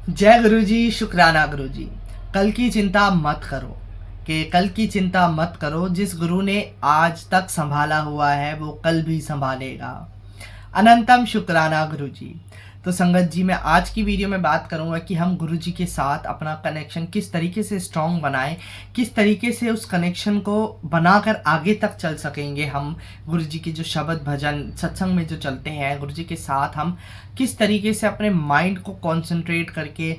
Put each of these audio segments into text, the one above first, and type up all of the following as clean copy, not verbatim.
जय गुरु जी, शुक्राना गुरु जी। कल की चिंता मत करो, कि कल की चिंता मत करो। जिस गुरु ने आज तक संभाला हुआ है वो कल भी संभालेगा। अनंतम शुक्राना गुरु जी। तो संगत जी, मैं आज की वीडियो में बात करूंगा कि हम गुरु जी के साथ अपना कनेक्शन किस तरीके से स्ट्रॉन्ग बनाएं, किस तरीके से उस कनेक्शन को बनाकर आगे तक चल सकेंगे। हम गुरु जी के जो शब्द भजन सत्संग में जो चलते हैं, गुरु जी के साथ हम किस तरीके से अपने माइंड को कंसंट्रेट करके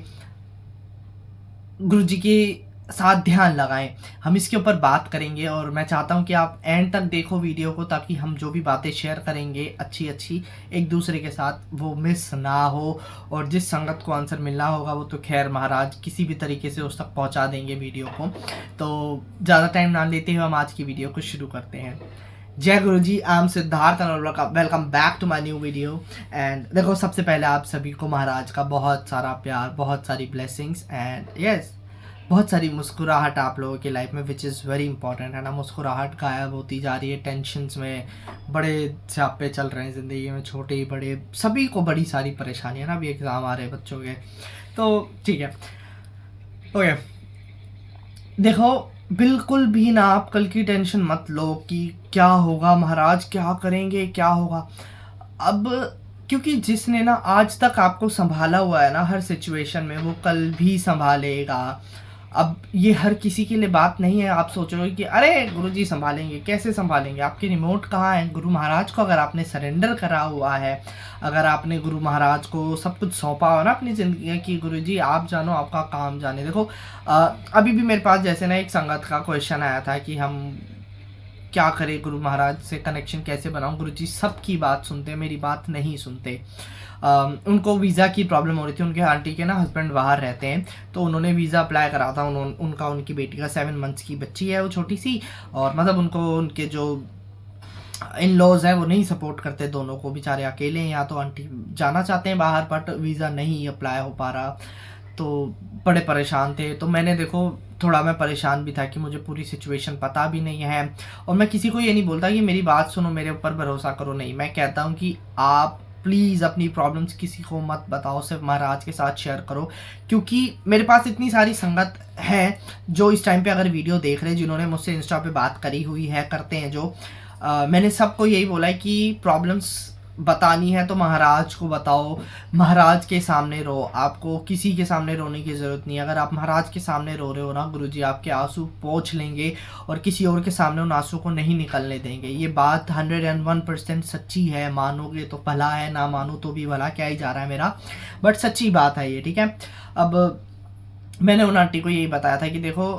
गुरु जी के साथ ध्यान लगाएं, हम इसके ऊपर बात करेंगे। और मैं चाहता हूं कि आप एंड तक देखो वीडियो को, ताकि हम जो भी बातें शेयर करेंगे अच्छी अच्छी एक दूसरे के साथ वो मिस ना हो। और जिस संगत को आंसर मिलना होगा वो तो खैर महाराज किसी भी तरीके से उस तक पहुंचा देंगे वीडियो को। तो ज़्यादा टाइम ना लेते हुए हम आज की वीडियो को शुरू करते हैं। जय गुरु जी, I am Siddharth and welcome back to my new video. And देखो, सबसे पहले आप सभी को महाराज का बहुत सारा प्यार, बहुत सारी ब्लेसिंग्स एंड यस, बहुत सारी मुस्कुराहट आप लोगों की लाइफ में, विच इज़ वेरी इंपॉर्टेंट है ना। मुस्कुराहट गायब होती जा रही है, टेंशन्स में बड़े स्यापे चल रहे हैं ज़िंदगी में, छोटे ही बड़े सभी को बड़ी सारी परेशानी है ना। अभी एग्ज़ाम आ रहे हैं बच्चों के, तो ठीक है। ओके, देखो, बिल्कुल भी ना आप कल की टेंशन मत लो कि क्या होगा, महाराज क्या करेंगे, क्या होगा। अब क्योंकि जिसने ना आज तक आपको संभाला हुआ है ना हर सिचुएशन में, वो कल भी संभालेगा। अब ये हर किसी के लिए बात नहीं है। आप सोचोगे कि अरे गुरुजी संभालेंगे, कैसे संभालेंगे, आपके रिमोट कहाँ है। गुरु महाराज को अगर आपने सरेंडर करा हुआ है, अगर आपने गुरु महाराज को सब कुछ सौंपा हो ना अपनी ज़िंदगी की, गुरुजी आप जानो, आपका काम जाने। देखो, अभी भी मेरे पास जैसे ना एक संगत का क्वेश्चन आया था कि हम क्या करें, गुरु महाराज से कनेक्शन कैसे बनाऊं। गुरुजी सबकी बात सुनते, मेरी बात नहीं सुनते। उनको वीज़ा की प्रॉब्लम हो रही थी, उनके आंटी के ना हस्बैंड बाहर रहते हैं, तो उन्होंने वीज़ा अप्लाई करा था। उनकी बेटी का 7 मंथ्स की बच्ची है, वो छोटी सी, और मतलब उनको उनके जो इन लॉज हैं वो नहीं सपोर्ट करते दोनों को, बेचारे अकेले हैं। या तो आंटी जाना चाहते हैं बाहर, बट वीज़ा नहीं अप्लाई हो पा रहा, तो बड़े परेशान थे। तो मैंने देखो, थोड़ा मैं परेशान भी था कि मुझे पूरी सिचुएशन पता भी नहीं है। और मैं किसी को ये नहीं बोलता कि मेरी बात सुनो, मेरे ऊपर भरोसा करो, नहीं। मैं कहता हूँ कि आप प्लीज़ अपनी प्रॉब्लम्स किसी को मत बताओ, सिर्फ महाराज के साथ शेयर करो। क्योंकि मेरे पास इतनी सारी संगत है जो इस टाइम पे अगर वीडियो देख रहे हैं, जिन्होंने मुझसे इंस्टा पे बात करी हुई है, करते हैं जो, मैंने सबको यही बोला है कि प्रॉब्लम्स बतानी है तो महाराज को बताओ, महाराज के सामने रो। आपको किसी के सामने रोने की ज़रूरत नहीं है। अगर आप महाराज के सामने रो रहे हो ना, गुरुजी आपके आंसू पोंछ लेंगे और किसी और के सामने उन आंसू को नहीं निकलने देंगे। ये बात 101% सच्ची है। मानोगे तो भला है, ना मानो तो भी भला, क्या ही जा रहा है मेरा, बट सच्ची बात है ये, ठीक है। अब मैंने उन आंटी को यही बताया था कि देखो,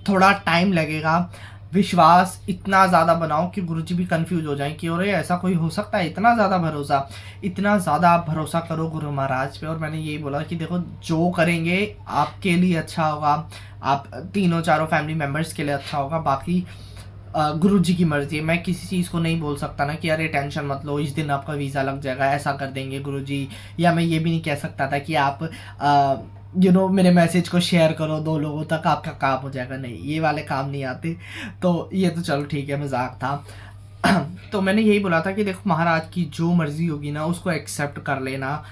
थोड़ा टाइम लगेगा, विश्वास इतना ज़्यादा बनाओ कि गुरुजी भी कंफ्यूज हो जाएं कि अरे ऐसा कोई हो सकता है। इतना ज़्यादा भरोसा, इतना ज़्यादा आप भरोसा करो गुरु महाराज पे। और मैंने यही बोला कि देखो, जो करेंगे आपके लिए अच्छा होगा, आप तीनों चारों फैमिली मेम्बर्स के लिए अच्छा होगा। बाकी गुरु जी की मर्जी है। मैं किसी चीज़ को नहीं बोल सकता ना कि अरे टेंशन मत लो, इस दिन आपका वीज़ा लग जाएगा, ऐसा कर देंगे गुरु जी। या मैं ये भी नहीं कह सकता था कि आप मेरे मैसेज को शेयर करो 2 लोगों तक, आपका काम हो जाएगा। नहीं, ये वाले काम नहीं आते। तो ये तो चलो ठीक है, मजाक था। तो मैंने यही बोला था कि देखो, महाराज की जो मर्जी होगी ना उसको एक्सेप्ट कर लेना।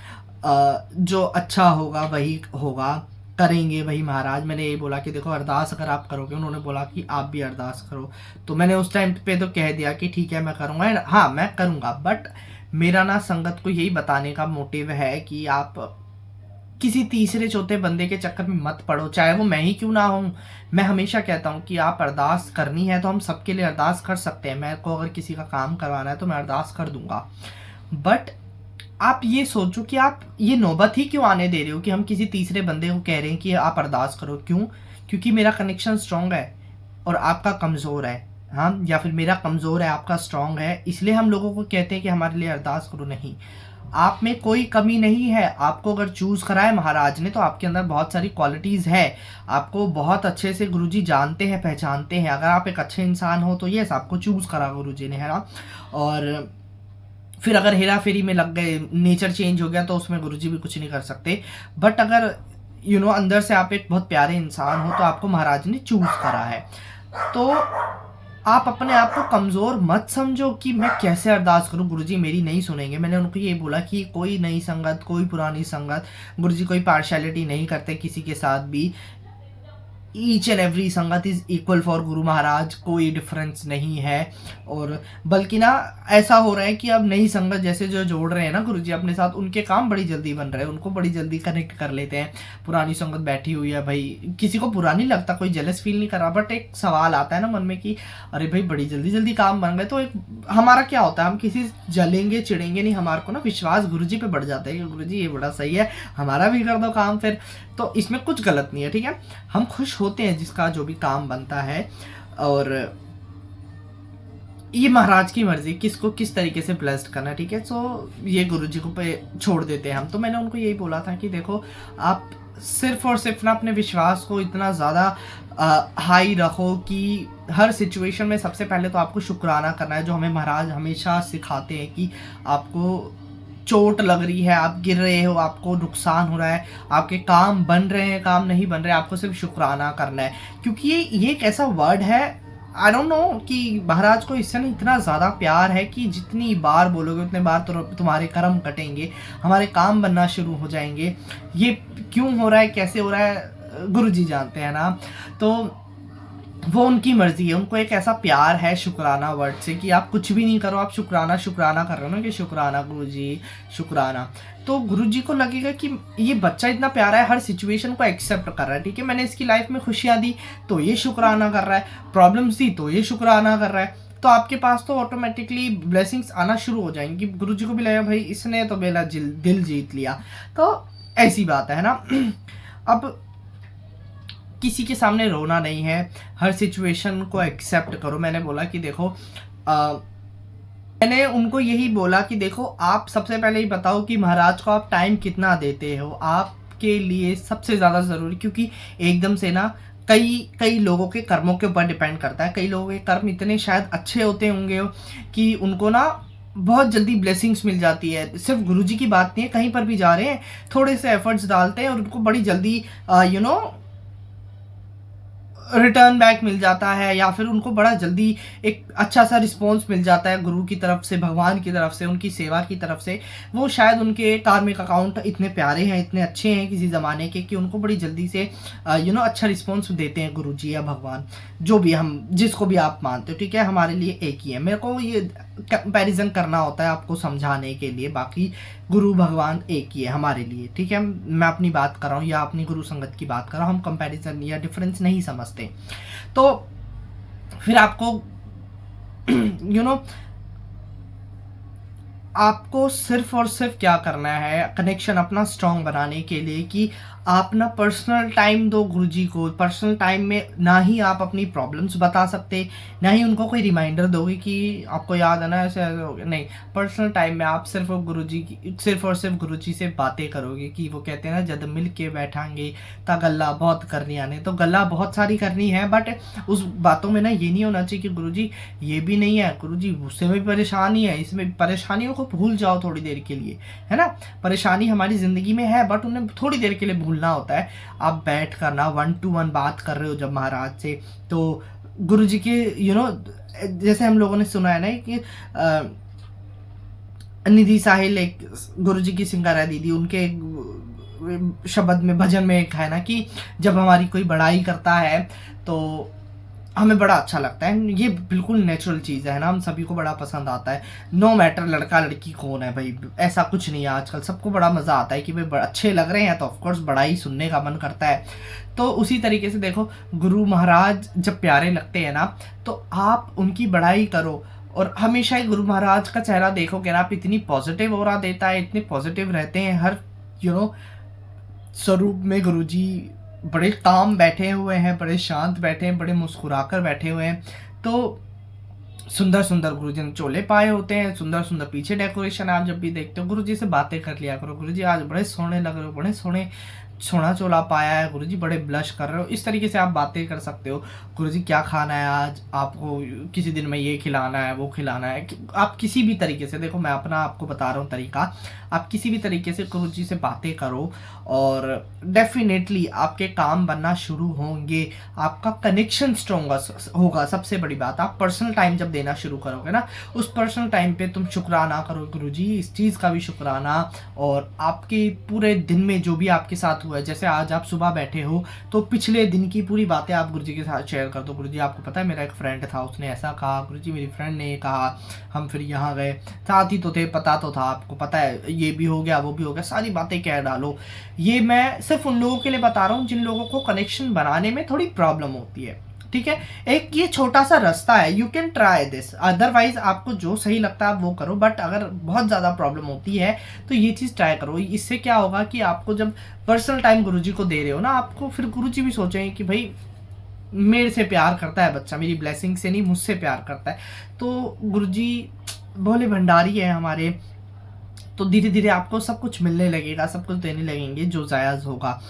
जो अच्छा होगा वही होगा, करेंगे वही महाराज। मैंने यही बोला कि देखो, अरदास अगर आप करोगे, उन्होंने बोला कि आप भी अरदास करो, तो मैंने उस टाइम पे तो कह दिया कि ठीक है मैं करूँगा, हाँ मैं करूँगा। बट मेरा ना संगत को यही बताने का मोटिव है कि आप किसी तीसरे चौथे बंदे के चक्कर में मत पड़ो, चाहे वो मैं ही क्यों ना हूँ। मैं हमेशा कहता हूँ कि आप अरदास करनी है तो हम सबके लिए अरदास कर सकते हैं। मेरे को अगर किसी का काम करवाना है तो मैं अरदास कर दूंगा। बट आप ये सोचो कि आप ये नौबत ही क्यों आने दे रहे हो कि हम किसी तीसरे बंदे को कह रहे हैं कि आप अरदास करो। क्यों? क्योंकि मेरा कनेक्शन स्ट्रॉन्ग है और आपका कमज़ोर है। हाँ, या फिर मेरा कमज़ोर है, आपका स्ट्रॉन्ग है, इसलिए हम लोगों को कहते हैं कि हमारे लिए अरदास करो। नहीं, आप में कोई कमी नहीं है। आपको अगर चूज़ करा है महाराज ने, तो आपके अंदर बहुत सारी क्वालिटीज़ है। आपको बहुत अच्छे से गुरुजी जानते हैं, पहचानते हैं। अगर आप एक अच्छे इंसान हो तो यस, आपको चूज़ करा गुरुजी ने, है ना। और फिर अगर हेरा फेरी में लग गए, नेचर चेंज हो गया, तो उसमें गुरुजी भी कुछ नहीं कर सकते। बट अगर अंदर से आप एक बहुत प्यारे इंसान हो तो आपको महाराज ने चूज़ करा है। तो आप अपने आप को कमज़ोर मत समझो कि मैं कैसे अरदास करूँ, गुरुजी मेरी नहीं सुनेंगे। मैंने उनको ये बोला कि कोई नई संगत, कोई पुरानी संगत, गुरुजी कोई पार्शियलिटी नहीं करते किसी के साथ भी। ईच एंड एवरी संगत is equal for Guru Maharaj, कोई डिफरेंस नहीं है। और बल्कि ना ऐसा हो रहा है कि अब नई संगत जैसे जो जोड़ रहे हैं ना गुरुजी अपने साथ, उनके काम बड़ी जल्दी बन रहे हैं, उनको बड़ी जल्दी कनेक्ट कर लेते हैं। पुरानी संगत बैठी हुई है भाई, किसी को बुरा नहीं लगता, कोई जेलस फील नहीं कर रहा, बट एक सवाल आता है ना मन में कि अरे भाई बड़ी जल्दी जल्दी काम बन गए। तो एक हमारा क्या होता है, हम किसी से जलेंगे चिड़ेंगे नहीं, हमारे को ना विश्वास गुरुजी पे बढ़ जाता है कि गुरुजी ये बड़ा सही है, हमारा भी कर दो काम फिर। तो इसमें कुछ गलत नहीं है, ठीक है। हम खुश होते हैं जिसका जो भी काम बनता है, और ये महाराज की मर्जी किसको किस तरीके से ब्लेस्ड करना है, ठीक है। सो ये गुरुजी को पे छोड़ देते हैं हम। तो मैंने उनको यही बोला था कि देखो आप सिर्फ और सिर्फ ना अपने विश्वास को इतना ज़्यादा हाई रखो कि हर सिचुएशन में सबसे पहले तो आपको शुक्राना करना है, जो हमें महाराज हमेशा सिखाते हैं कि आपको चोट लग रही है, आप गिर रहे हो, आपको नुकसान हो रहा है, आपके काम बन रहे हैं, काम नहीं बन रहे, आपको सिर्फ शुक्राना करना है। क्योंकि ये एक ऐसा वर्ड है, आई डोंट नो, कि महाराज को इससे ना इतना ज़्यादा प्यार है कि जितनी बार बोलोगे उतने बार तो तुम्हारे कर्म कटेंगे, हमारे काम बनना शुरू हो जाएंगे। ये क्यों हो रहा है, कैसे हो रहा है, गुरुजी जानते हैं ना। तो वो उनकी मर्जी है, उनको एक ऐसा प्यार है शुक्राना वर्ड से कि आप कुछ भी नहीं करो, आप शुक्राना शुक्राना कर रहे हो ना कि शुक्राना गुरुजी शुक्राना। तो गुरुजी को लगेगा कि ये बच्चा इतना प्यारा है, हर सिचुएशन को एक्सेप्ट कर रहा है, ठीक है। मैंने इसकी लाइफ में खुशियाँ दी तो ये शुक्राना कर रहा है, प्रॉब्लम्स दी तो ये शुक्राना कर रहा है। तो आपके पास तो ऑटोमेटिकली ब्लेसिंग्स आना शुरू हो जाएंगी। गुरुजी को भी लगेगा भाई इसने तो मेरा दिल जीत लिया। तो ऐसी बात है ना। अब किसी के सामने रोना नहीं है, हर सिचुएशन को एक्सेप्ट करो। मैंने बोला कि देखो मैंने उनको यही बोला कि देखो आप सबसे पहले ही बताओ कि महाराज को आप टाइम कितना देते हो, आपके लिए सबसे ज़्यादा ज़रूरी। क्योंकि एकदम से ना कई लोगों के कर्मों के ऊपर डिपेंड करता है। कई लोगों के कर्म इतने शायद अच्छे होते होंगे कि उनको ना बहुत जल्दी ब्लेसिंग्स मिल जाती है। सिर्फ गुरुजी की बात नहीं है, कहीं पर भी जा रहे हैं थोड़े से एफर्ट्स डालते हैं और उनको बड़ी जल्दी रिटर्न बैक मिल जाता है, या फिर उनको बड़ा जल्दी एक अच्छा सा रिस्पॉन्स मिल जाता है गुरु की तरफ से, भगवान की तरफ से, उनकी सेवा की तरफ से। वो शायद उनके कार्मिक अकाउंट इतने प्यारे हैं, इतने अच्छे हैं किसी ज़माने के, कि उनको बड़ी जल्दी से अच्छा रिस्पॉन्स देते हैं गुरुजी या भगवान, जो भी हम जिसको भी आप मानते हो, ठीक है। हमारे लिए एक ही है। मेरे को ये कंपैरिजन करना होता है आपको समझाने के लिए, बाकी गुरु भगवान एक ही है हमारे लिए, ठीक है। मैं अपनी बात कर रहा हूँ या अपनी गुरु संगत की बात कर रहा हूँ, हम कंपैरिजन या डिफरेंस नहीं समझते। तो फिर आपको आपको सिर्फ और सिर्फ क्या करना है, कनेक्शन अपना स्ट्रॉन्ग बनाने के लिए, कि आप ना पर्सनल टाइम दो गुरुजी को। पर्सनल टाइम में ना ही आप अपनी प्रॉब्लम्स बता सकते, ना ही उनको कोई रिमाइंडर दोगे कि आपको याद है ना ऐसे हो गया, नहीं। पर्सनल टाइम में आप सिर्फ और सिर्फ गुरुजी से बातें करोगे। कि वो कहते हैं ना, जब मिल के बैठांगे ता गल्ला बहुत करनी आने। तो गल्ला बहुत सारी करनी है, बट उस बातों में ना ये नहीं होना चाहिए कि गुरुजी ये भी नहीं है, गुरुजी उससे भी परेशानी है, इसमें परेशानियों को भूल जाओ थोड़ी देर के लिए, है ना। परेशानी हमारी ज़िंदगी में है, बट उन्हें थोड़ी देर के लिए भूलना होता है। आप बैठ कर ना 1-to-1 बात कर रहे हो जब महाराज से, तो गुरुजी के जैसे हम लोगों ने सुना है ना कि निधि साहिल एक गुरुजी की सिंगर है दीदी, उनके शब्द में भजन में एक है ना कि जब हमारी कोई बड़ाई करता है तो हमें बड़ा अच्छा लगता है। ये बिल्कुल नेचुरल चीज़ है ना, हम सभी को बड़ा पसंद आता है। नो मैटर लड़का लड़की कौन है भाई, ऐसा कुछ नहीं है। आजकल सबको बड़ा मज़ा आता है कि भाई अच्छे लग रहे हैं तो ऑफकोर्स बड़ा ही सुनने का मन करता है। तो उसी तरीके से देखो, गुरु महाराज जब प्यारे लगते हैं ना, तो आप उनकी बड़ाई करो। और हमेशा ही गुरु महाराज का चेहरा देखोगे ना आप, इतनी पॉजिटिव ऑरा देता है, इतने पॉजिटिव रहते हैं हर स्वरूप में। गुरुजी बड़े काम बैठे हुए हैं, बड़े शांत बैठे हैं, बड़े मुस्कुराकर बैठे हुए हैं। तो सुंदर सुंदर गुरुजी ने चोले पाए होते हैं, सुंदर सुंदर पीछे डेकोरेशन आप जब भी देखते हो गुरुजी से बातें कर लिया करो, गुरुजी आज बड़े सोहने लग रहे हो, बड़े सोहने सोना चोला पाया है गुरुजी, बड़े ब्लश कर रहे हो, इस तरीके से आप बातें कर सकते हो। गुरुजी क्या खाना है आज आपको, किसी दिन में ये खिलाना है वो खिलाना है, आप किसी भी तरीके से, देखो मैं अपना आपको बता रहा हूँ तरीका, आप किसी भी तरीके से गुरुजी से बातें करो और डेफिनेटली आपके काम बनना शुरू होंगे, आपका कनेक्शन स्ट्रॉन्ग होगा। सबसे बड़ी बात, आप पर्सनल टाइम जब देना शुरू करोगे ना, उस पर्सनल टाइम पे तुम शुक्राना करो गुरुजी, इस चीज़ का भी शुक्राना, और आपके पूरे दिन में जो भी आपके साथ हुआ है, जैसे आज आप सुबह बैठे हो तो पिछले दिन की पूरी बातें आप गुरुजी के साथ शेयर कर दो। गुरुजी आपको पता है मेरा एक फ्रेंड था, उसने ऐसा कहा, गुरुजी मेरी फ्रेंड ने कहा, हम फिर यहाँ गए, साथ ही तो थे, पता तो था, आपको पता है ये भी हो गया वो भी हो गया, सारी बातें कह डालो। ये मैं सिर्फ उन लोगों के लिए बता रहा हूँ जिन लोगों को कनेक्शन बनाने में थोड़ी प्रॉब्लम होती है, ठीक है। एक ये छोटा सा रास्ता है, you can try this, otherwise आपको जो सही लगता है आप वो करो, बट अगर बहुत ज़्यादा प्रॉब्लम होती है तो ये चीज़ ट्राई करो। इससे क्या होगा कि आपको जब पर्सनल टाइम गुरुजी को दे रहे हो ना, आपको फिर गुरुजी भी सोचेंगे कि भाई मेरे से प्यार करता है बच्चा, मेरी ब्लेसिंग से नहीं मुझसे प्यार करता है। तो गुरुजी भोले भंडारी है हमारे, तो धीरे धीरे आपको सब कुछ मिलने लगेगा, सब कुछ देने लगेंगे जो जायज़ होगा।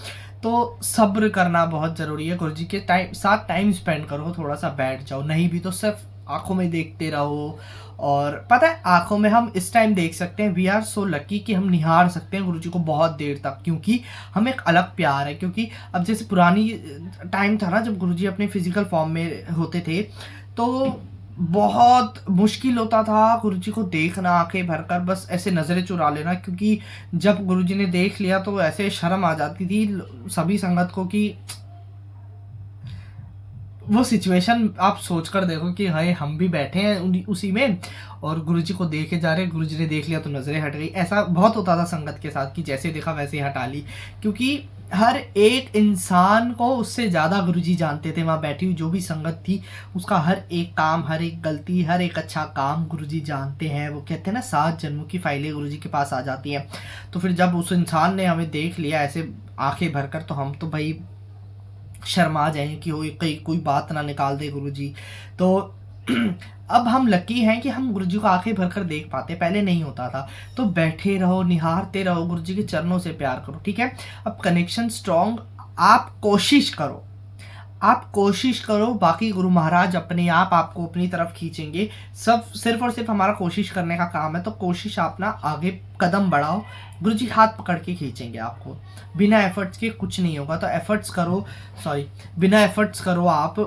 तो सब्र करना बहुत ज़रूरी है, गुरुजी के साथ टाइम स्पेंड करो, थोड़ा सा बैठ जाओ, नहीं भी तो सिर्फ आंखों में देखते रहो। और पता है आंखों में हम इस टाइम देख सकते हैं, वी आर सो लकी कि हम निहार सकते हैं गुरुजी को बहुत देर तक, क्योंकि हम एक अलग प्यार है। क्योंकि अब जैसे पुरानी टाइम था ना जब गुरुजी अपने फिजिकल फॉर्म में होते थे, तो बहुत मुश्किल होता था गुरुजी को देखना, आंखें भरकर बस ऐसे नज़रें चुरा लेना, क्योंकि जब गुरुजी ने देख लिया तो ऐसे शर्म आ जाती थी सभी संगत को कि वो सिचुएशन आप सोच कर देखो कि हाय हम भी बैठे हैं उसी में और गुरुजी को देखे जा रहे, गुरुजी ने देख लिया तो नज़रें हट गई। ऐसा बहुत होता था संगत के साथ कि जैसे देखा वैसे ही हटा ली, क्योंकि हर एक इंसान को उससे ज़्यादा गुरुजी जानते थे। वहाँ बैठी हुई जो भी संगत थी उसका हर एक काम, हर एक गलती, हर एक अच्छा काम गुरुजी जानते हैं। वो कहते हैं ना 7 जन्मों की फाइलें गुरुजी के पास आ जाती हैं। तो फिर जब उस इंसान ने हमें देख लिया ऐसे आंखें भरकर, तो हम तो भाई शर्मा जाएँ कि कहीं कोई बात ना निकाल दे गुरुजी। तो अब हम लकी हैं कि हम गुरुजी को आंखें भरकर देख पाते, पहले नहीं होता था। तो बैठे रहो, निहारते रहो, गुरुजी के चरणों से प्यार करो, ठीक है। अब कनेक्शन स्ट्रॉन्ग, आप कोशिश करो, आप कोशिश करो, बाकी गुरु महाराज अपने आप आपको अपनी तरफ खींचेंगे। सब सिर्फ और सिर्फ हमारा कोशिश करने का काम है, तो कोशिश आप ना आगे कदम बढ़ाओ, गुरुजी हाथ पकड़ के खींचेंगे आपको। बिना एफर्ट्स के कुछ नहीं होगा, तो एफर्ट्स करो, बिना एफर्ट्स करो आप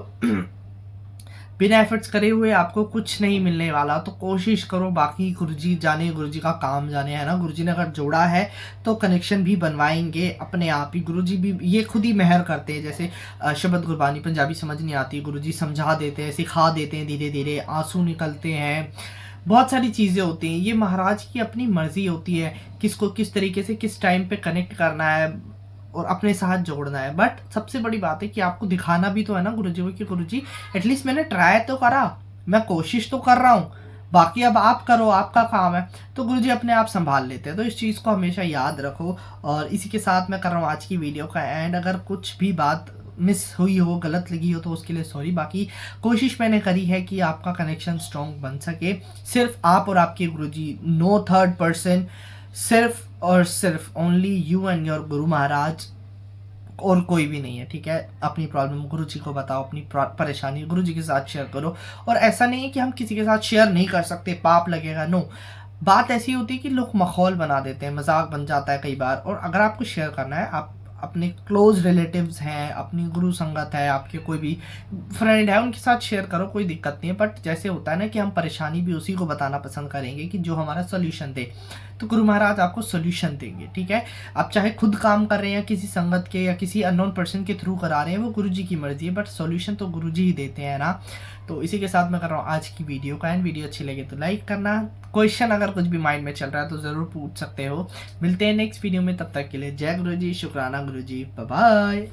बिना एफर्ट्स करे हुए आपको कुछ नहीं मिलने वाला, तो कोशिश करो। बाकी गुरुजी जाने, गुरुजी का काम जाने, है ना। गुरुजी ने अगर जोड़ा है तो कनेक्शन भी बनवाएंगे अपने आप ही। गुरुजी भी ये खुद ही मेहर करते हैं, जैसे शब्द गुरबानी पंजाबी समझ नहीं आती, गुरुजी समझा देते हैं, सिखा देते हैं, धीरे धीरे आंसू निकलते हैं, बहुत सारी चीज़ें होती हैं। ये महाराज की अपनी मर्जी होती है किसको किस तरीके से किस टाइम पे कनेक्ट करना है और अपने साथ जोड़ना है। बट सबसे बड़ी बात है कि आपको दिखाना भी तो है ना गुरुजी को कि गुरुजी एटलीस्ट मैंने ट्राई तो करा, मैं कोशिश तो कर रहा हूँ, बाकी अब आप करो, आपका काम है। तो गुरुजी अपने आप संभाल लेते हैं। तो इस चीज़ को हमेशा याद रखो। और इसी के साथ मैं कर रहा हूँ आज की वीडियो का एंड। अगर कुछ भी बात मिस हुई हो, गलत लगी हो, तो उसके लिए सॉरी। बाकी कोशिश मैंने करी है कि आपका कनेक्शन स्ट्रॉन्ग बन सके, सिर्फ आप और आपके गुरुजी, नो थर्ड पर्सन, सिर्फ और सिर्फ only you and your Guru Maharaj, और कोई भी नहीं है, ठीक है। अपनी प्रॉब्लम गुरुजी को बताओ, अपनी परेशानी गुरुजी के साथ शेयर करो। और ऐसा नहीं है कि हम किसी के साथ शेयर नहीं कर सकते, पाप लगेगा, नो। बात ऐसी होती है कि लोग माहौल बना देते हैं, मजाक बन जाता है कई बार। और अगर आपको शेयर करना है, आप अपने क्लोज रिलेटिव्स हैं, अपनी गुरु संगत है, आपके कोई भी फ्रेंड है, उनके साथ शेयर करो, कोई दिक्कत नहीं है। बट जैसे होता है ना कि हम परेशानी भी उसी को बताना पसंद करेंगे कि जो हमारा सोल्यूशन दे, तो गुरु महाराज आपको सोल्यूशन देंगे, ठीक है। आप चाहे खुद काम कर रहे हैं किसी संगत के या किसी अननोन पर्सन के थ्रू करा रहे हैं, वो गुरुजी की मर्जी है, बट सोल्यूशन तो गुरुजी ही देते हैं ना। तो इसी के साथ मैं कर रहा हूँ आज की वीडियो का एंड। वीडियो अच्छी लगे तो लाइक करना, क्वेश्चन अगर कुछ भी माइंड में चल रहा है तो ज़रूर पूछ सकते हो। मिलते हैं नेक्स्ट वीडियो में, तब तक के लिए जय गुरुजी, शुक्राना गुरुजी, बाय बाय।